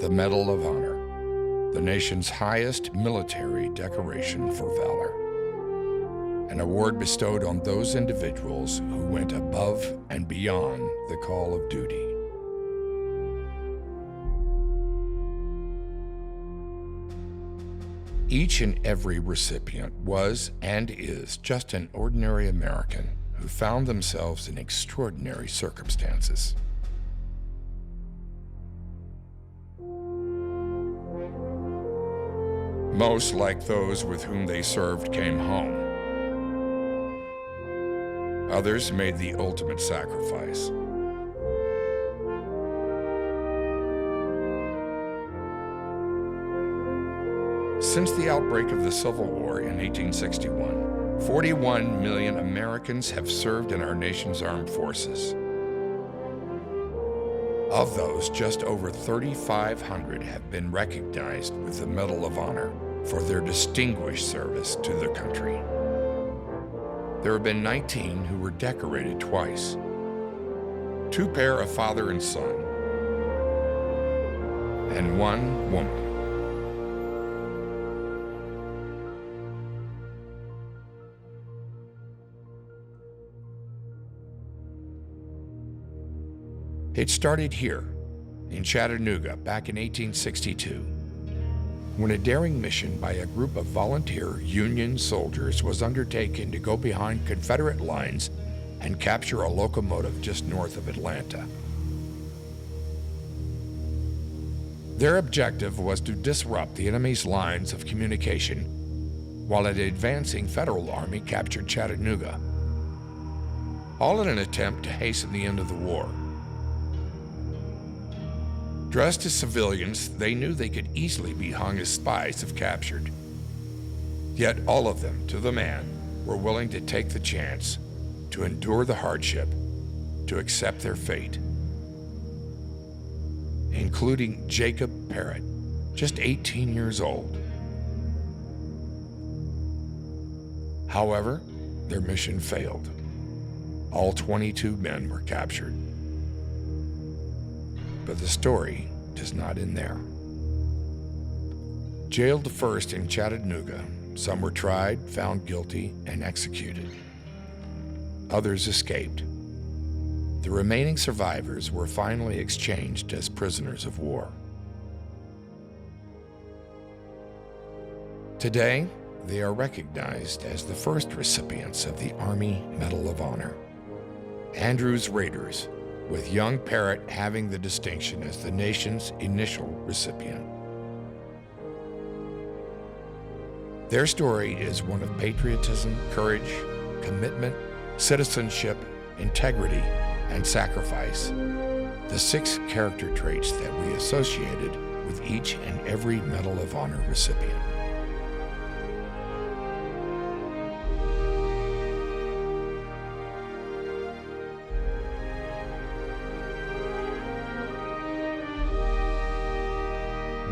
The Medal of Honor, the nation's highest military decoration for valor. An award bestowed on those individuals who went above and beyond the call of duty. Each and every recipient was and is just an ordinary American who found themselves in extraordinary circumstances. Most, like those with whom they served, came home. Others made the ultimate sacrifice. Since the outbreak of the Civil War in 1861, 41 million Americans have served in our nation's armed forces. Of those, just over 3,500 have been recognized with the Medal of Honor for their distinguished service to their country. There have been 19 who were decorated twice. 2 pair of father and son, and 1 woman. It started here, in Chattanooga, back in 1862, when a daring mission by a group of volunteer Union soldiers was undertaken to go behind Confederate lines and capture a locomotive just north of Atlanta. Their objective was to disrupt the enemy's lines of communication while an advancing Federal Army captured Chattanooga, all in an attempt to hasten the end of the war. Dressed as civilians, they knew they could easily be hung as spies if captured. Yet all of them, to the man, were willing to take the chance, to endure the hardship, to accept their fate. Including Jacob Parrott, just 18 years old. However, their mission failed. All 22 men were captured. But the story does not end there. Jailed first in Chattanooga, some were tried, found guilty, and executed. Others escaped. The remaining survivors were finally exchanged as prisoners of war. Today, they are recognized as the first recipients of the Army Medal of Honor. Andrews Raiders, with young Parrott having the distinction as the nation's initial recipient. Their story is one of patriotism, courage, commitment, citizenship, integrity, and sacrifice, the 6 character traits that we associated with each and every Medal of Honor recipient.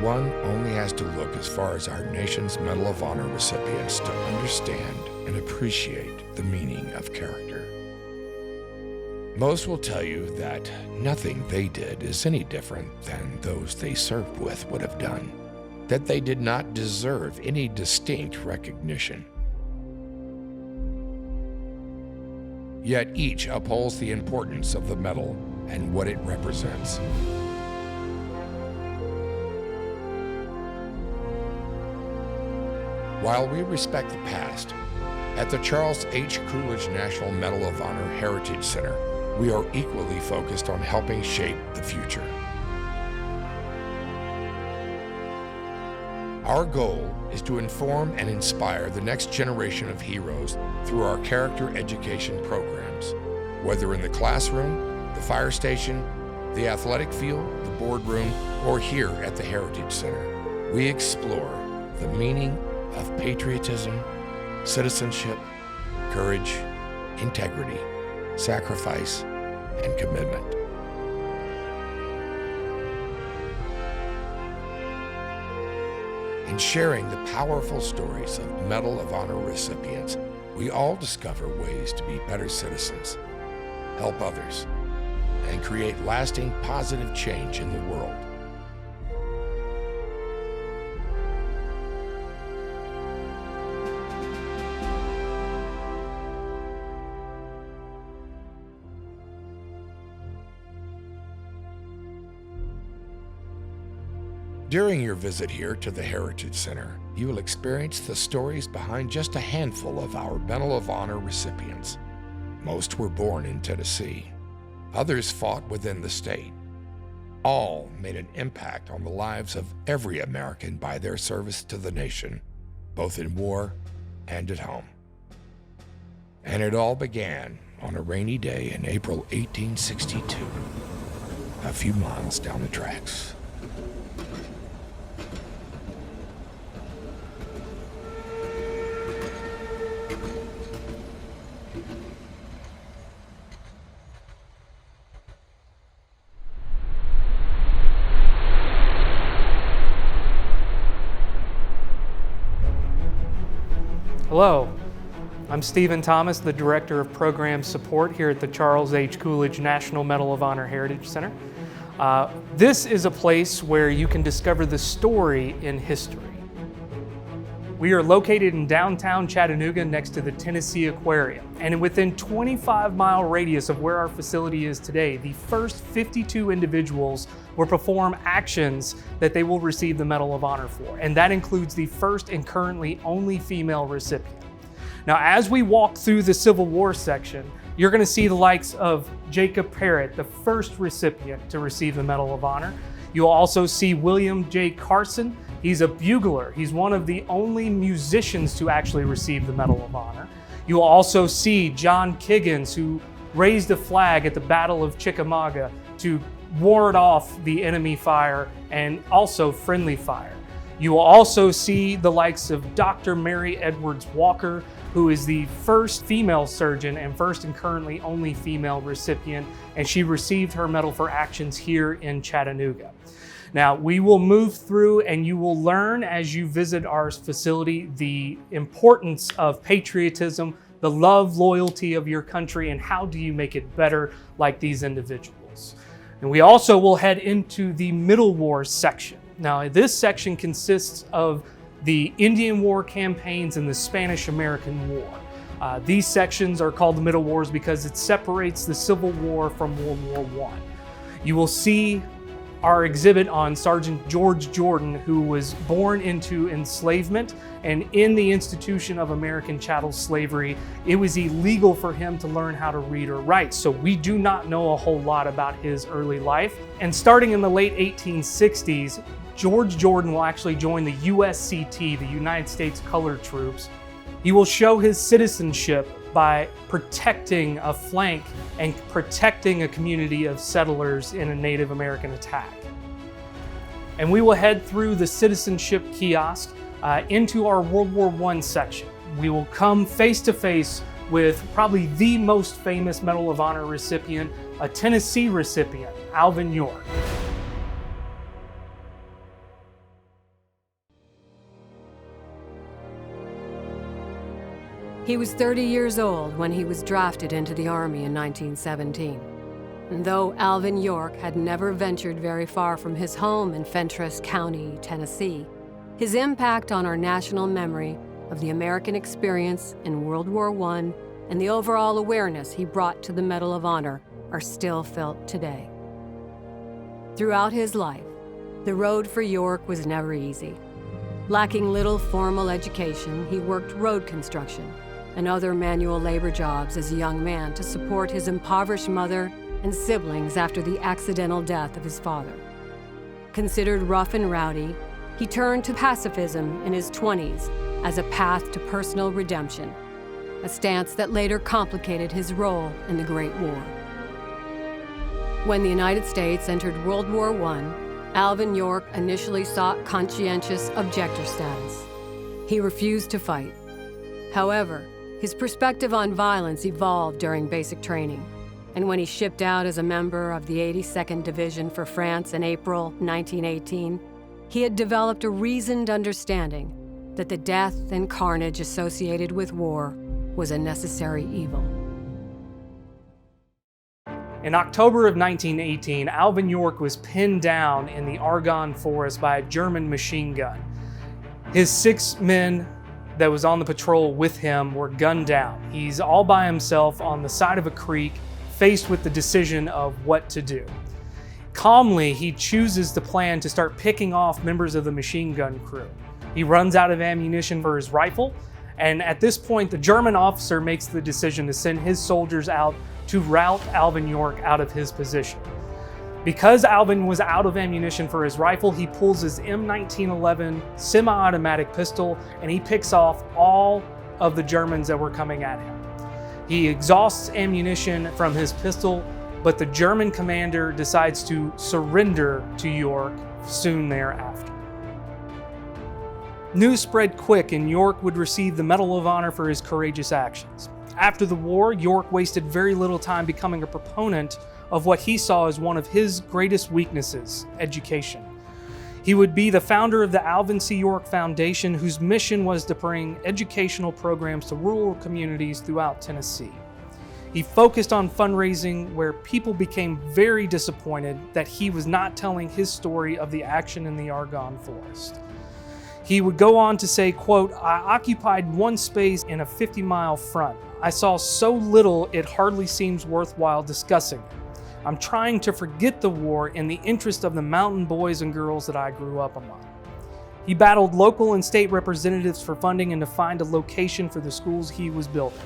One only has to look as far as our nation's Medal of Honor recipients to understand and appreciate the meaning of character. Most will tell you that nothing they did is any different than those they served with would have done, that they did not deserve any distinct recognition. Yet each upholds the importance of the medal and what it represents. While we respect the past, at the Charles H. Coolidge National Medal of Honor Heritage Center, we are equally focused on helping shape the future. Our goal is to inform and inspire the next generation of heroes through our character education programs, whether in the classroom, the fire station, the athletic field, the boardroom, or here at the Heritage Center. We explore the meaning of patriotism, citizenship, courage, integrity, sacrifice, and commitment. In sharing the powerful stories of Medal of Honor recipients, we all discover ways to be better citizens, help others, and create lasting positive change in the world. During your visit here to the Heritage Center, you will experience the stories behind just a handful of our Medal of Honor recipients. Most were born in Tennessee. Others fought within the state. All made an impact on the lives of every American by their service to the nation, both in war and at home. And it all began on a rainy day in April 1862, a few miles down the tracks. Hello, I'm Stephen Thomas, the Director of Program Support here at the Charles H. Coolidge National Medal of Honor Heritage Center. This is a place where you can discover the story in history. We are located in downtown Chattanooga next to the Tennessee Aquarium, and within 25-mile radius of where our facility is today, the first 52 individuals will perform actions that they will receive the Medal of Honor for, and that includes the first and currently only female recipient. Now, as we walk through the Civil War section, you're going to see the likes of Jacob Parrott, the first recipient to receive the Medal of Honor. You'll also see William J. Carson. He's a bugler. He's one of the only musicians to actually receive the Medal of Honor. You'll also see John Kiggins, who raised a flag at the Battle of Chickamauga to ward off the enemy fire and also friendly fire. You will also see the likes of Dr. Mary Edwards Walker, who is the first female surgeon and first and currently only female recipient, and she received her medal for actions here in Chattanooga. Now, we will move through and you will learn as you visit our facility the importance of patriotism, the love, loyalty of your country, and how do you make it better like these individuals. And we also will head into the Middle War section. Now, this section consists of the Indian War campaigns and the Spanish-American War. These sections are called the Middle Wars because it separates the Civil War from World War I. You will see our exhibit on Sergeant George Jordan, who was born into enslavement, and in the institution of American chattel slavery, it was illegal for him to learn how to read or write. So we do not know a whole lot about his early life. And starting in the late 1860s, George Jordan will actually join the USCT, the United States Colored Troops. He will show his citizenship by protecting a flank and protecting a community of settlers in a Native American attack. And we will head through the citizenship kiosk into our World War I section. We will come face to face with probably the most famous Medal of Honor recipient, a Tennessee recipient, Alvin York. He was 30 years old when he was drafted into the Army in 1917. And though Alvin York had never ventured very far from his home in Fentress County, Tennessee, his impact on our national memory of the American experience in World War I and the overall awareness he brought to the Medal of Honor are still felt today. Throughout his life, the road for York was never easy. Lacking little formal education, he worked road construction and other manual labor jobs as a young man to support his impoverished mother and siblings after the accidental death of his father. Considered rough and rowdy, he turned to pacifism in his 20s as a path to personal redemption, a stance that later complicated his role in the Great War. When the United States entered World War I, Alvin York initially sought conscientious objector status. He refused to fight. However, his perspective on violence evolved during basic training, and when he shipped out as a member of the 82nd Division for France in April 1918, he had developed a reasoned understanding that the death and carnage associated with war was a necessary evil. In October of 1918, Alvin York was pinned down in the Argonne Forest by a German machine gun. His 6 men that was on the patrol with him were gunned down. He's all by himself on the side of a creek, faced with the decision of what to do. Calmly, he chooses the plan to start picking off members of the machine gun crew. He runs out of ammunition for his rifle, and at this point, the German officer makes the decision to send his soldiers out to rout Alvin York out of his position. Because Alvin was out of ammunition for his rifle, he pulls his M1911 semi-automatic pistol and he picks off all of the Germans that were coming at him. He exhausts ammunition from his pistol, but the German commander decides to surrender to York soon thereafter. News spread quick and York would receive the Medal of Honor for his courageous actions. After the war, York wasted very little time becoming a proponent of what he saw as one of his greatest weaknesses, education. He would be the founder of the Alvin C. York Foundation, whose mission was to bring educational programs to rural communities throughout Tennessee. He focused on fundraising, where people became very disappointed that he was not telling his story of the action in the Argonne Forest. He would go on to say, quote, "I occupied one space in a 50-mile front. I saw so little it hardly seems worthwhile discussing it. I'm trying to forget the war in the interest of the mountain boys and girls that I grew up among." He battled local and state representatives for funding and to find a location for the schools he was building.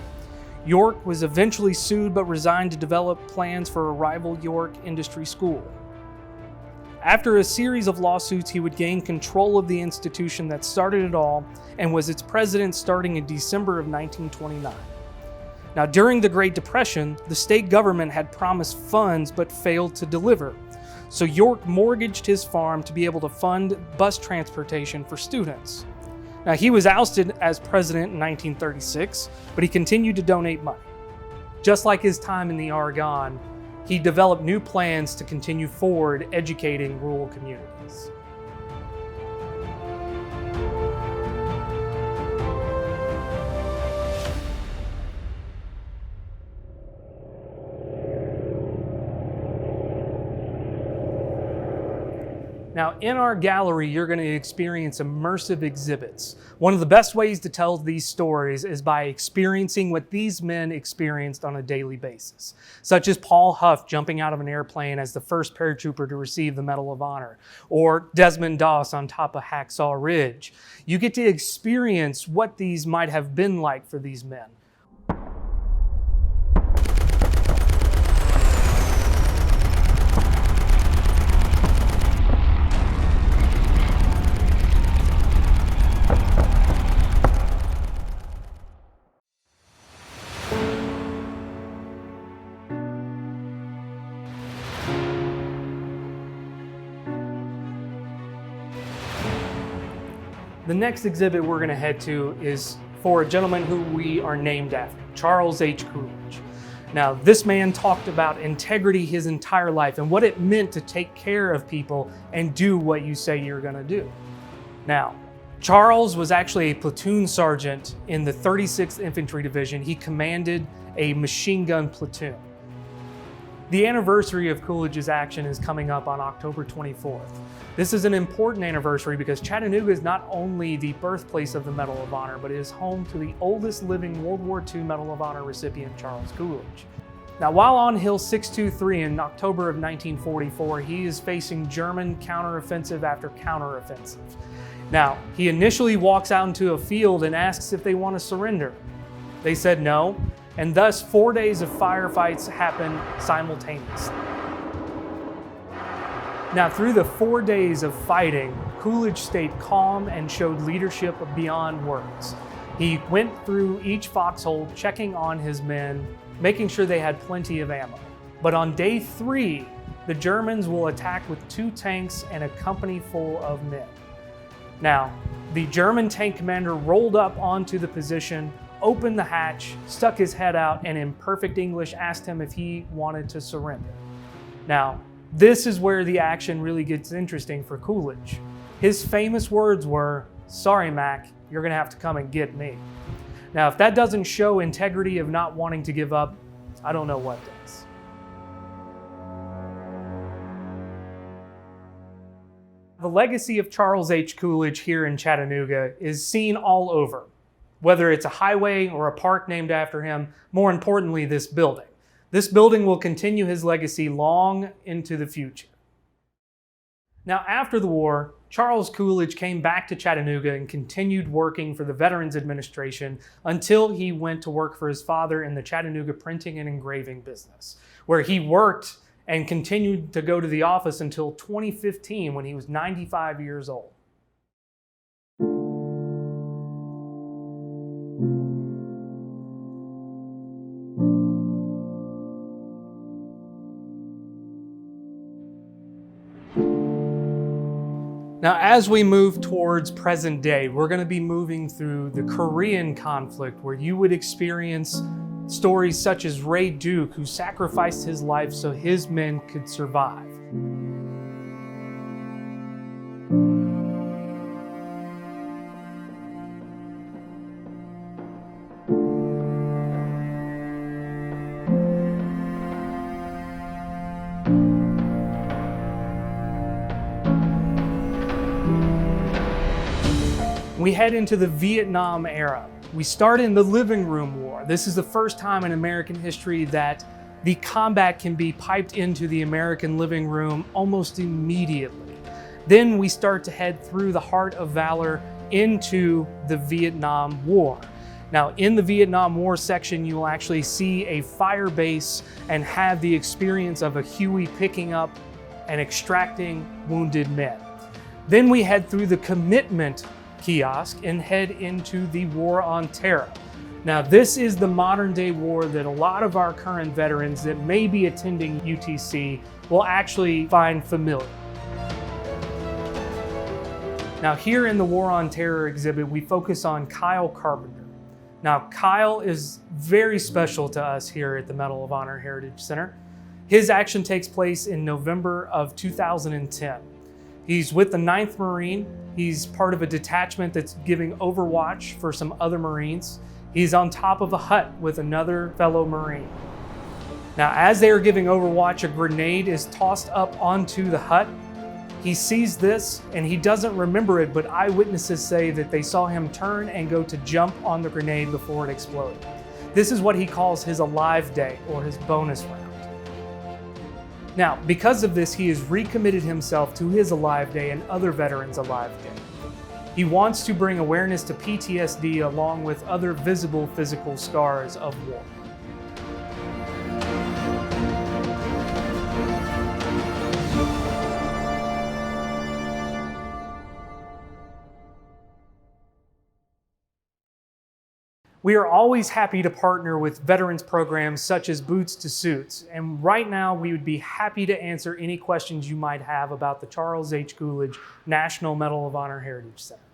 York was eventually sued but resigned to develop plans for a rival York industry school. After a series of lawsuits, he would gain control of the institution that started it all and was its president starting in December of 1929. Now, during the Great Depression, the state government had promised funds but failed to deliver. So York mortgaged his farm to be able to fund bus transportation for students. Now, he was ousted as president in 1936, but he continued to donate money. Just like his time in the Argonne, he developed new plans to continue forward educating rural communities. Now, in our gallery, you're going to experience immersive exhibits. One of the best ways to tell these stories is by experiencing what these men experienced on a daily basis, such as Paul Huff jumping out of an airplane as the first paratrooper to receive the Medal of Honor, or Desmond Doss on top of Hacksaw Ridge. You get to experience what these might have been like for these men. The next exhibit we're going to head to is for a gentleman who we are named after, Charles H. Coolidge. Now, this man talked about integrity his entire life and what it meant to take care of people and do what you say you're going to do. Now, Charles was actually a platoon sergeant in the 36th Infantry Division. He commanded a machine gun platoon. The anniversary of Coolidge's action is coming up on October 24th. This is an important anniversary because Chattanooga is not only the birthplace of the Medal of Honor, but it is home to the oldest living World War II Medal of Honor recipient, Charles Coolidge. Now, while on Hill 623 in October of 1944, he is facing German counteroffensive after counteroffensive. Now, he initially walks out into a field and asks if they want to surrender. They said no, and thus 4 days of firefights happen simultaneously. Now, through the 4 days of fighting, Coolidge stayed calm and showed leadership beyond words. He went through each foxhole, checking on his men, making sure they had plenty of ammo. But on day 3, the Germans will attack with 2 tanks and a company full of men. Now, the German tank commander rolled up onto the position, opened the hatch, stuck his head out, and in perfect English asked him if he wanted to surrender. Now, this is where the action really gets interesting for Coolidge. His famous words were, "Sorry, Mac, you're gonna have to come and get me." Now, if that doesn't show integrity of not wanting to give up, I don't know what does. The legacy of Charles H. Coolidge here in Chattanooga is seen all over, whether it's a highway or a park named after him, more importantly, this building. This building will continue his legacy long into the future. Now, after the war, Charles Coolidge came back to Chattanooga and continued working for the Veterans Administration until he went to work for his father in the Chattanooga printing and engraving business, where he worked and continued to go to the office until 2015 when he was 95 years old. Now, as we move towards present day, we're going to be moving through the Korean conflict, where you would experience stories such as Ray Duke, who sacrificed his life so his men could survive. We head into the Vietnam era. We start in the living room war. This is the first time in American history that the combat can be piped into the American living room almost immediately. Then we start to head through the heart of valor into the Vietnam War. Now, in the Vietnam War section, you will actually see a fire base and have the experience of a Huey picking up and extracting wounded men. Then we head through the commitment kiosk and head into the War on Terror. Now, this is the modern day war that a lot of our current veterans that may be attending UTC will actually find familiar. Now, here in the War on Terror exhibit, we focus on Kyle Carpenter. Now, Kyle is very special to us here at the Medal of Honor Heritage Center. His action takes place in November of 2010. He's with the 9th Marine. He's part of a detachment that's giving overwatch for some other Marines. He's on top of a hut with another fellow Marine. Now, as they are giving overwatch, a grenade is tossed up onto the hut. He sees this and he doesn't remember it, but eyewitnesses say that they saw him turn and go to jump on the grenade before it exploded. This is what he calls his alive day, or his bonus round. Now, because of this, he has recommitted himself to his Alive Day and other veterans' Alive Day. He wants to bring awareness to PTSD along with other visible physical scars of war. We are always happy to partner with veterans programs such as Boots to Suits, and right now we would be happy to answer any questions you might have about the Charles H. Coolidge National Medal of Honor Heritage Center.